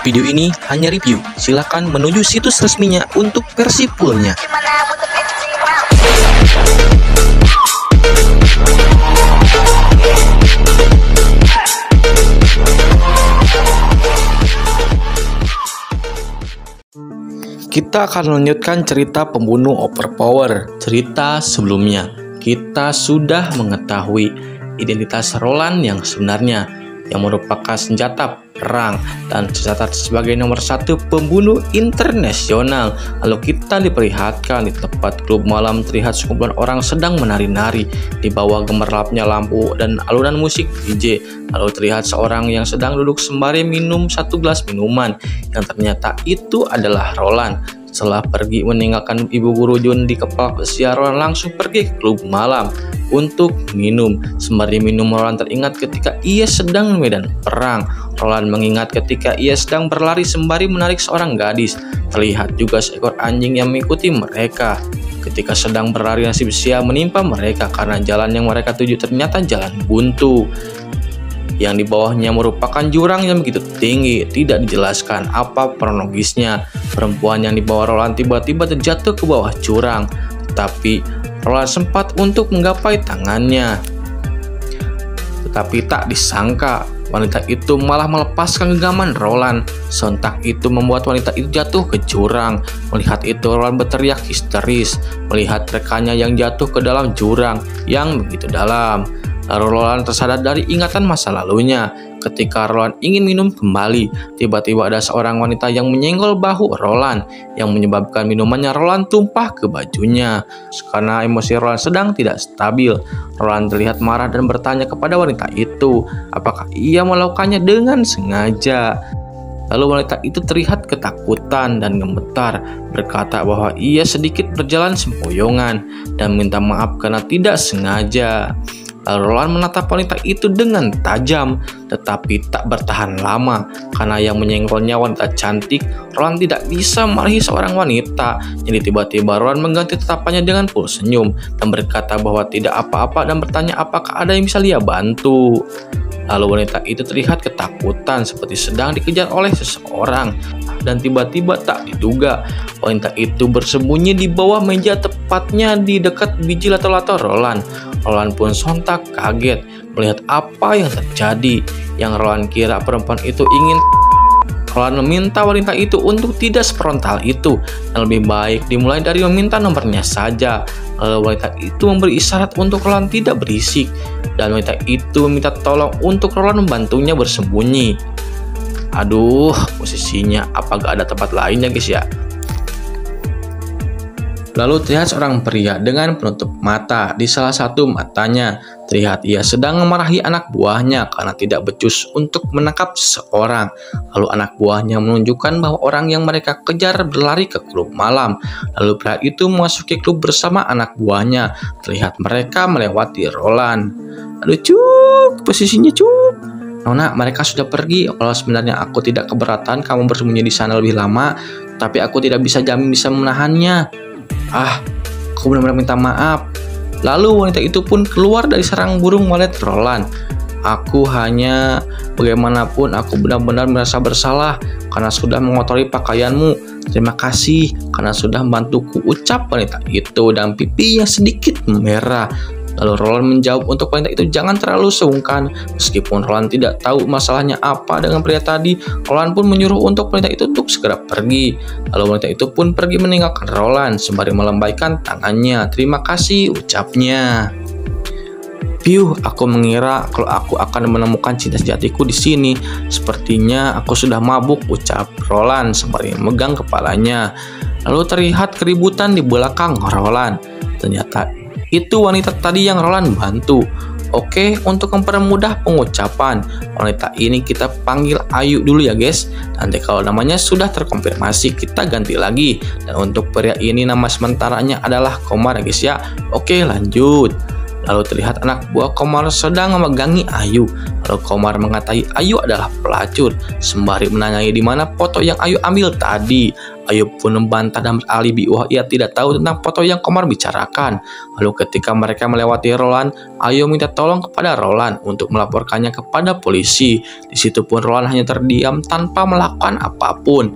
Video ini hanya review, silakan menuju situs resminya untuk versi fullnya. Kita akan melanjutkan cerita pembunuh overpower. Cerita sebelumnya, kita sudah mengetahui identitas Roland yang sebenarnya, yang merupakan senjata perang dan tercatat sebagai nomor 1 pembunuh internasional. Lalu kita diperlihatkan di tempat klub malam terlihat sekumpulan orang sedang menari-nari di bawah gemerlapnya lampu dan alunan musik DJ. Lalu terlihat seorang yang sedang duduk sembari minum satu gelas minuman, yang ternyata itu adalah Roland. Setelah pergi meninggalkan ibu guru Jun di kepala usia, Roland langsung pergi ke klub malam untuk minum. Sembari minum, Roland teringat ketika ia sedang medan perang. Roland mengingat ketika ia sedang berlari sembari menarik seorang gadis. Terlihat juga seekor anjing yang mengikuti mereka. Ketika sedang berlari, nasib sia menimpa mereka karena jalan yang mereka tuju ternyata jalan buntu. Yang di bawahnya merupakan jurang yang begitu tinggi, tidak dijelaskan apa kronologisnya. Perempuan yang dibawa Roland tiba-tiba terjatuh ke bawah jurang, tetapi Roland sempat untuk menggapai tangannya. Tetapi tak disangka, wanita itu malah melepaskan genggaman Roland. Sontak itu membuat wanita itu jatuh ke jurang. Melihat itu, Roland berteriak histeris melihat rekannya yang jatuh ke dalam jurang yang begitu dalam. Lalu Roland tersadar dari ingatan masa lalunya. Ketika Roland ingin minum kembali, tiba-tiba ada seorang wanita yang menyenggol bahu Roland, yang menyebabkan minumannya Roland tumpah ke bajunya. Karena emosi Roland sedang tidak stabil, Roland terlihat marah dan bertanya kepada wanita itu, apakah ia melakukannya dengan sengaja. Lalu wanita itu terlihat ketakutan dan gemetar, berkata bahwa ia sedikit berjalan sempoyongan dan minta maaf karena tidak sengaja. Lalu Roland menatap wanita itu dengan tajam, tetapi tak bertahan lama karena yang menyenggolnya wanita cantik. Roland tidak bisa marahi seorang wanita. Jadi tiba-tiba Roland mengganti tatapannya dengan full senyum dan berkata bahwa tidak apa-apa dan bertanya apakah ada yang bisa dia bantu. Lalu wanita itu terlihat ketakutan seperti sedang dikejar oleh seseorang. Dan tiba-tiba tak diduga, wanita itu bersembunyi di bawah meja, tepatnya di dekat biji lato-lato Roland. Roland pun sontak kaget melihat apa yang terjadi. Yang Roland kira perempuan itu ingin. Roland meminta wanita itu untuk tidak sefrontal itu, dan lebih baik dimulai dari meminta nomornya saja. Lalu wanita itu memberi isyarat untuk Roland tidak berisik, dan wanita itu meminta tolong untuk Roland membantunya bersembunyi. Aduh, posisinya apa gak ada tempat lainnya guys ya? Lalu terlihat seorang pria dengan penutup mata. Di salah satu matanya terlihat ia sedang memarahi anak buahnya karena tidak becus untuk menangkap seseorang. Lalu anak buahnya menunjukkan bahwa orang yang mereka kejar berlari ke klub malam. Lalu pria itu memasuki klub bersama anak buahnya. Terlihat mereka melewati Roland. Aduh cuk, posisinya cuk. Nona, mereka sudah pergi. Kalau sebenarnya aku tidak keberatan kamu bersembunyi di sana lebih lama, tapi aku tidak bisa jamin bisa menahannya. Aku benar-benar minta maaf. Lalu wanita itu pun keluar dari sarang burung walet Roland. Aku hanya, bagaimanapun aku benar-benar merasa bersalah karena sudah mengotori pakaianmu. Terima kasih karena sudah membantuku, ucap wanita itu dan pipinya sedikit memerah. Lalu Roland menjawab untuk wanita itu jangan terlalu sungkan. Meskipun Roland tidak tahu masalahnya apa dengan pria tadi, Roland pun menyuruh untuk wanita itu untuk segera pergi. Lalu wanita itu pun pergi meninggalkan Roland sembari melambaikan tangannya. Terima kasih, ucapnya. Piuh, aku mengira kalau aku akan menemukan cinta sejatiku di sini. Sepertinya aku sudah mabuk, ucap Roland sembari memegang kepalanya. Lalu terlihat keributan di belakang Roland. Ternyata itu wanita tadi yang Roland bantu. Oke, untuk mempermudah pengucapan, wanita ini kita panggil Ayu dulu ya guys. Nanti kalau namanya sudah terkonfirmasi kita ganti lagi. Dan untuk pria ini nama sementaranya adalah Komar ya guys ya. Oke, lanjut. Lalu terlihat anak buah Komar sedang memegangi Ayu. Lalu Komar mengatai Ayu adalah pelacur, sembari menanyai di mana foto yang Ayu ambil tadi. Ayu pun membantah dan beralibi bahwa ia tidak tahu tentang foto yang Komar bicarakan. Lalu ketika mereka melewati Roland, Ayu minta tolong kepada Roland untuk melaporkannya kepada polisi. Di situ pun Roland hanya terdiam tanpa melakukan apapun.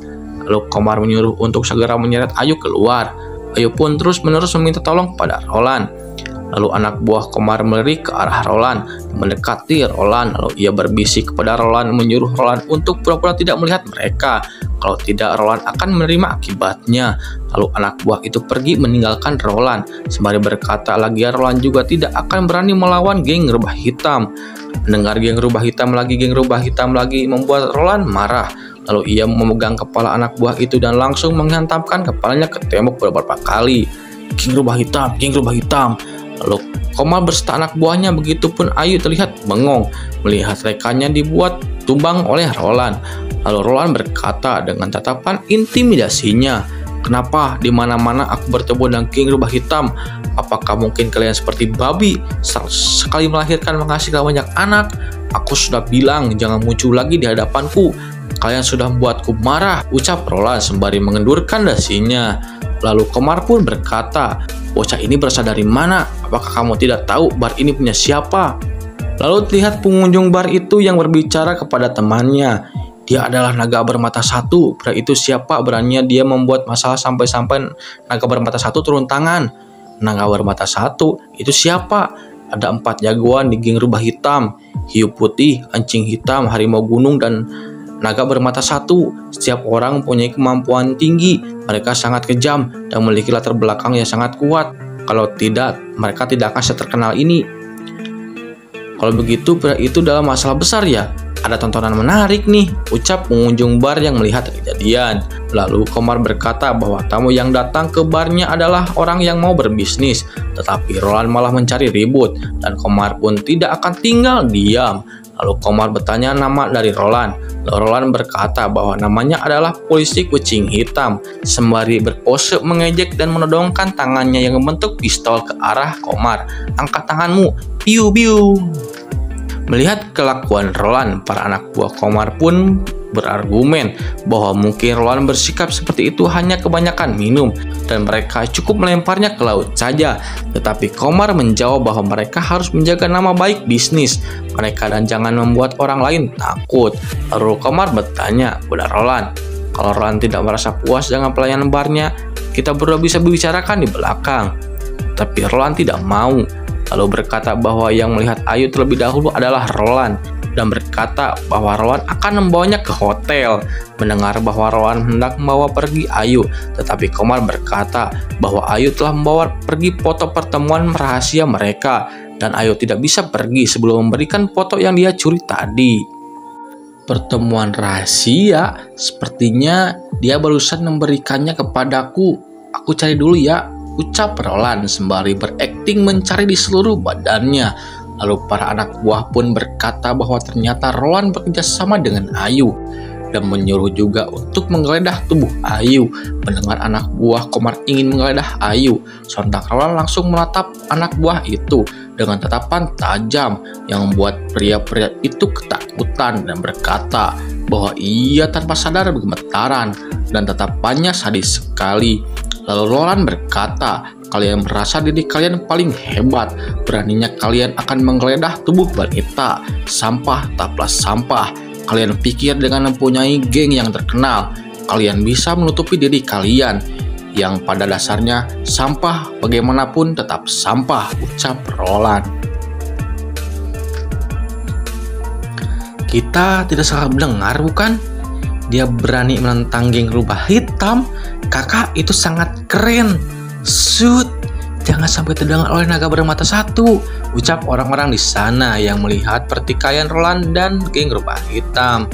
Lalu Komar menyuruh untuk segera menyeret Ayu keluar. Ayu pun terus-menerus meminta tolong kepada Roland. Lalu anak buah Komar melirik ke arah Roland, mendekati Roland. Lalu ia berbisik kepada Roland, menyuruh Roland untuk pura-pura tidak melihat mereka. Kalau tidak, Roland akan menerima akibatnya. Lalu anak buah itu pergi meninggalkan Roland, sembari berkata lagian Roland juga tidak akan berani melawan geng rubah hitam. Mendengar geng rubah hitam lagi membuat Roland marah. Lalu ia memegang kepala anak buah itu dan langsung menghantamkan kepalanya ke tembok beberapa kali. Geng rubah hitam. Lalu Komar berserta anak buahnya, begitupun Ayu terlihat bengong melihat rekannya dibuat tumbang oleh Roland. Lalu Roland berkata dengan tatapan intimidasinya, "Kenapa di mana-mana aku bertemu dengan geng rubah hitam? Apakah mungkin kalian seperti babi sekali melahirkan menghasilkan banyak anak? Aku sudah bilang jangan muncul lagi di hadapanku. Kalian sudah membuatku marah," ucap Roland sembari mengendurkan dasinya. Lalu Komar pun berkata, "Bocah ini berasal dari mana? Apakah kamu tidak tahu bar ini punya siapa?" Lalu terlihat pengunjung bar itu yang berbicara kepada temannya. "Dia adalah naga bermata satu. Pria itu siapa beraninya dia membuat masalah sampai-sampai naga bermata satu turun tangan?" "Naga bermata satu? Itu siapa?" "Ada 4 jagoan di geng rubah hitam. Hiu putih, anjing hitam, harimau gunung, dan naga bermata satu. Setiap orang mempunyai kemampuan tinggi. Mereka sangat kejam dan memiliki latar belakang yang sangat kuat. Kalau tidak, mereka tidak akan seterkenal ini." "Kalau begitu, pria itu dalam masalah besar ya? Ada tontonan menarik nih," ucap pengunjung bar yang melihat kejadian. Lalu Komar berkata bahwa tamu yang datang ke barnya adalah orang yang mau berbisnis. Tetapi Roland malah mencari ribut, dan Komar pun tidak akan tinggal diam. Lalu Komar bertanya nama dari Roland. Lalu Roland berkata bahwa namanya adalah polisi kucing hitam, sembari berpose mengejek dan menodongkan tangannya yang membentuk pistol ke arah Komar. "Angkat tanganmu, piu-piu." Melihat kelakuan Roland, para anak buah Komar pun berargumen bahwa mungkin Roland bersikap seperti itu hanya kebanyakan minum dan mereka cukup melemparnya ke laut saja. Tetapi Komar menjawab bahwa mereka harus menjaga nama baik bisnis mereka dan jangan membuat orang lain takut. Lalu Komar bertanya kepada Roland, kalau Roland tidak merasa puas dengan pelayanan barnya, kita berdua bisa bicarakan di belakang. Tapi Roland tidak mau. Lalu berkata bahwa yang melihat Ayu terlebih dahulu adalah Roland dan berkata bahwa Roland akan membawanya ke hotel. Mendengar bahwa Roland hendak membawa pergi Ayu, tetapi Komar berkata bahwa Ayu telah membawa pergi foto pertemuan rahasia mereka dan Ayu tidak bisa pergi sebelum memberikan foto yang dia curi tadi. "Pertemuan rahasia? Sepertinya dia barusan memberikannya kepadaku. Aku cari dulu ya," ucap Roland sembari berakting mencari di seluruh badannya. Lalu para anak buah pun berkata bahwa ternyata Roland bekerja sama dengan Ayu dan menyuruh juga untuk menggeledah tubuh Ayu. Mendengar anak buah Komar ingin menggeledah Ayu, sontak Roland langsung menatap anak buah itu dengan tatapan tajam yang membuat pria-pria itu ketakutan dan berkata bahwa ia tanpa sadar bergemetaran dan tatapannya sadis sekali. Lalu Roland berkata, "Kalian merasa diri kalian paling hebat. Beraninya kalian akan menggeledah tubuh wanita. Sampah tak plus sampah. Kalian pikir dengan mempunyai geng yang terkenal, kalian bisa menutupi diri kalian. Yang pada dasarnya sampah bagaimanapun tetap sampah," ucap Roland. Kita tidak salah mendengar, bukan? Dia berani menentang geng rubah hitam. Kakak, itu sangat keren. Shoot, jangan sampai terdengar oleh naga bermata satu, ucap orang-orang di sana yang melihat pertikaian Roland dan geng rubah hitam.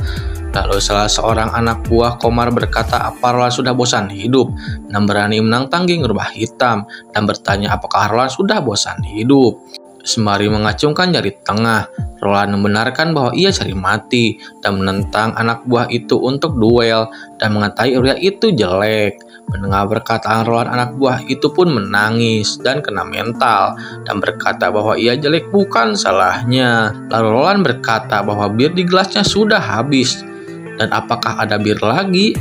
Lalu salah seorang anak buah Komar berkata apa Roland sudah bosan hidup dan berani menantang geng rubah hitam dan bertanya apakah Roland sudah bosan hidup. sembari mengacungkan jari tengah. Roland membenarkan bahwa ia cari mati dan menentang anak buah itu untuk duel dan mengatai pria itu jelek. Mendengar perkataan Roland, anak buah itu pun menangis dan kena mental dan berkata bahwa ia jelek bukan salahnya. Lalu Roland berkata bahwa bir di gelasnya sudah habis dan apakah ada bir lagi?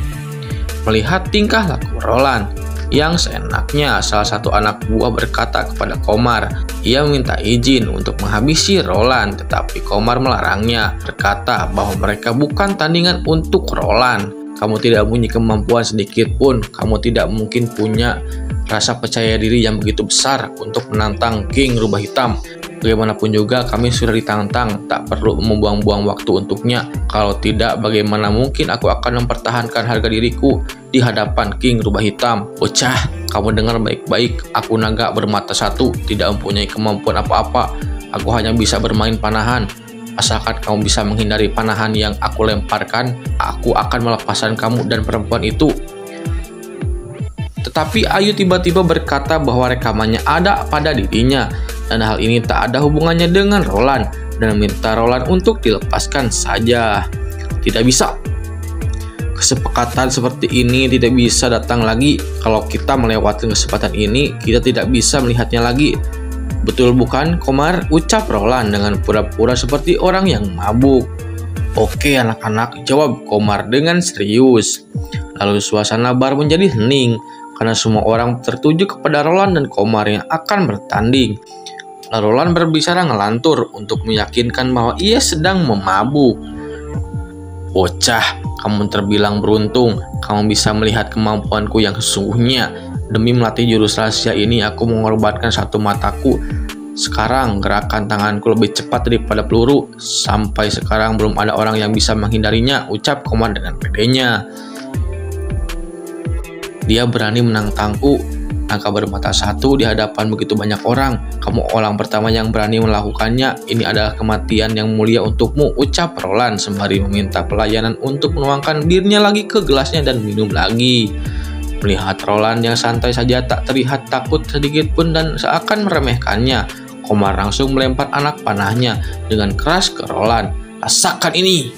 Melihat tingkah laku Roland yang seenaknya, salah satu anak buah berkata kepada Komar. Ia meminta izin untuk menghabisi Roland, tetapi Komar melarangnya, berkata bahwa mereka bukan tandingan untuk Roland. Kamu tidak punya kemampuan sedikit pun, kamu tidak mungkin punya rasa percaya diri yang begitu besar untuk menantang King Rubah Hitam. Bagaimanapun juga kami sudah ditantang, tak perlu membuang-buang waktu untuknya. Kalau tidak, bagaimana mungkin aku akan mempertahankan harga diriku di hadapan King Rubah Hitam? Bocah, kamu dengar baik-baik, aku naga bermata satu, tidak mempunyai kemampuan apa-apa. Aku hanya bisa bermain panahan. Asalkan kamu bisa menghindari panahan yang aku lemparkan, aku akan melepaskan kamu dan perempuan itu. Tetapi Ayu tiba-tiba berkata bahwa rekamannya ada pada dirinya, dan hal ini tak ada hubungannya dengan Roland, dan meminta Roland untuk dilepaskan saja. Tidak bisa. Kesepakatan seperti ini tidak bisa datang lagi. Kalau kita melewati kesempatan ini, kita tidak bisa melihatnya lagi. Betul bukan, Komar? Ucap Roland dengan pura-pura seperti orang yang mabuk. Oke anak-anak, jawab Komar dengan serius. Lalu suasana bar menjadi hening, karena semua orang tertuju kepada Roland dan Komar yang akan bertanding. Lalu Roland berbicara ngelantur untuk meyakinkan bahwa ia sedang memabuk. Bocah, kamu terbilang beruntung. Kamu bisa melihat kemampuanku yang sesungguhnya. Demi melatih jurus rahasia ini, aku mengorbankan satu mataku. Sekarang gerakan tanganku lebih cepat daripada peluru. Sampai sekarang belum ada orang yang bisa menghindarinya, ucap Komar dengan pedenya. Dia berani menantangku, naga bermata satu di hadapan begitu banyak orang. Kamu orang pertama yang berani melakukannya. Ini adalah kematian yang mulia untukmu, ucap Roland sembari meminta pelayanan untuk menuangkan birnya lagi ke gelasnya dan minum lagi. Melihat Roland yang santai saja, tak terlihat takut sedikit pun dan seakan meremehkannya, Komar langsung melempar anak panahnya dengan keras ke Roland. Rasakan ini!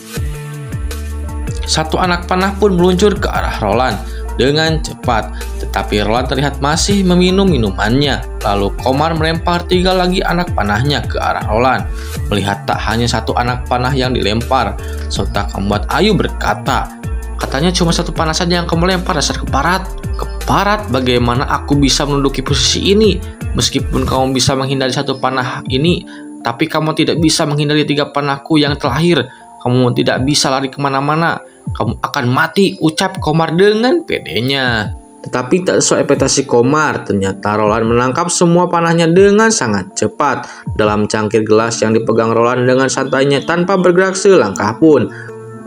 Satu anak panah pun meluncur ke arah Roland dengan cepat, tetapi Roland terlihat masih meminum minumannya. Lalu Komar melempar 3 lagi anak panahnya ke arah Roland. Melihat tak hanya satu anak panah yang dilempar, sontak membuat Ayu berkata, katanya cuma satu panah saja yang kamu lempar, dasar keparat. Keparat, bagaimana aku bisa menduduki posisi ini? Meskipun kamu bisa menghindari satu panah ini, tapi kamu tidak bisa menghindari 3 panahku yang terakhir. Kamu tidak bisa lari kemana-mana. Kamu akan mati, ucap Komar dengan pedenya. Tetapi tak sesuai ekspektasi Komar, ternyata Roland menangkap semua panahnya dengan sangat cepat dalam cangkir gelas yang dipegang Roland dengan santainya tanpa bergerak selangkah pun.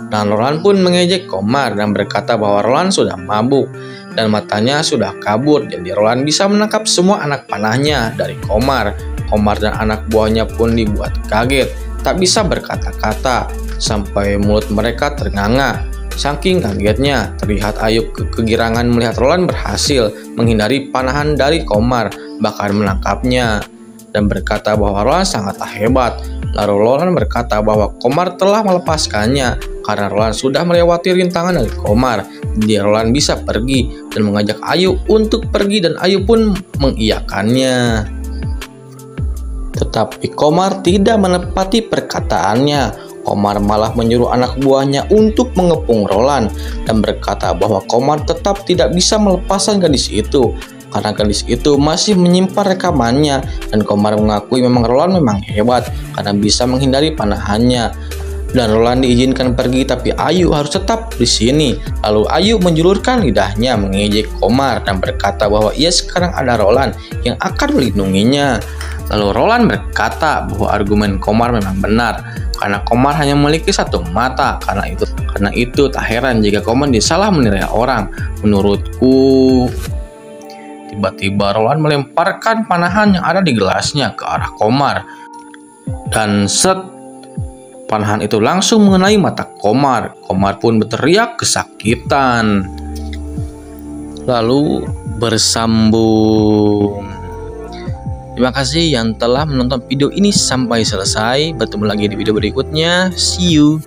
Dan Roland pun mengejek Komar dan berkata bahwa Roland sudah mabuk dan matanya sudah kabur. Jadi Roland bisa menangkap semua anak panahnya dari Komar. Komar dan anak buahnya pun dibuat kaget, tak bisa berkata-kata, sampai mulut mereka ternganga. Saking kagetnya, terlihat Ayu kegirangan melihat Roland berhasil menghindari panahan dari Komar, bahkan menangkapnya, dan berkata bahwa Roland sangatlah hebat. Lalu Roland berkata bahwa Komar telah melepaskannya karena Roland sudah melewati rintangan dari Komar. Jadi Roland bisa pergi dan mengajak Ayu untuk pergi, dan Ayu pun mengiyakannya. Tetapi Komar tidak menepati perkataannya. Komar malah menyuruh anak buahnya untuk mengepung Roland dan berkata bahwa Komar tetap tidak bisa melepaskan gadis itu karena gadis itu masih menyimpan rekamannya, dan Komar mengakui memang Roland memang hebat karena bisa menghindari panahannya. Dan Roland diizinkan pergi, tapi Ayu harus tetap di sini. Lalu Ayu menjulurkan lidahnya mengejek Komar dan berkata bahwa ia sekarang ada Roland yang akan melindunginya. Lalu Roland berkata bahwa argumen Komar memang benar karena Komar hanya memiliki satu mata. Karena itu tak heran jika Komar disalah menilai orang. Menurutku, tiba-tiba Roland melemparkan panahan yang ada di gelasnya ke arah Komar. Dan set, panahan itu langsung mengenai mata Komar. Komar pun berteriak kesakitan. Lalu bersambung. Terima kasih yang telah menonton video ini sampai selesai. Bertemu lagi di video berikutnya. See you.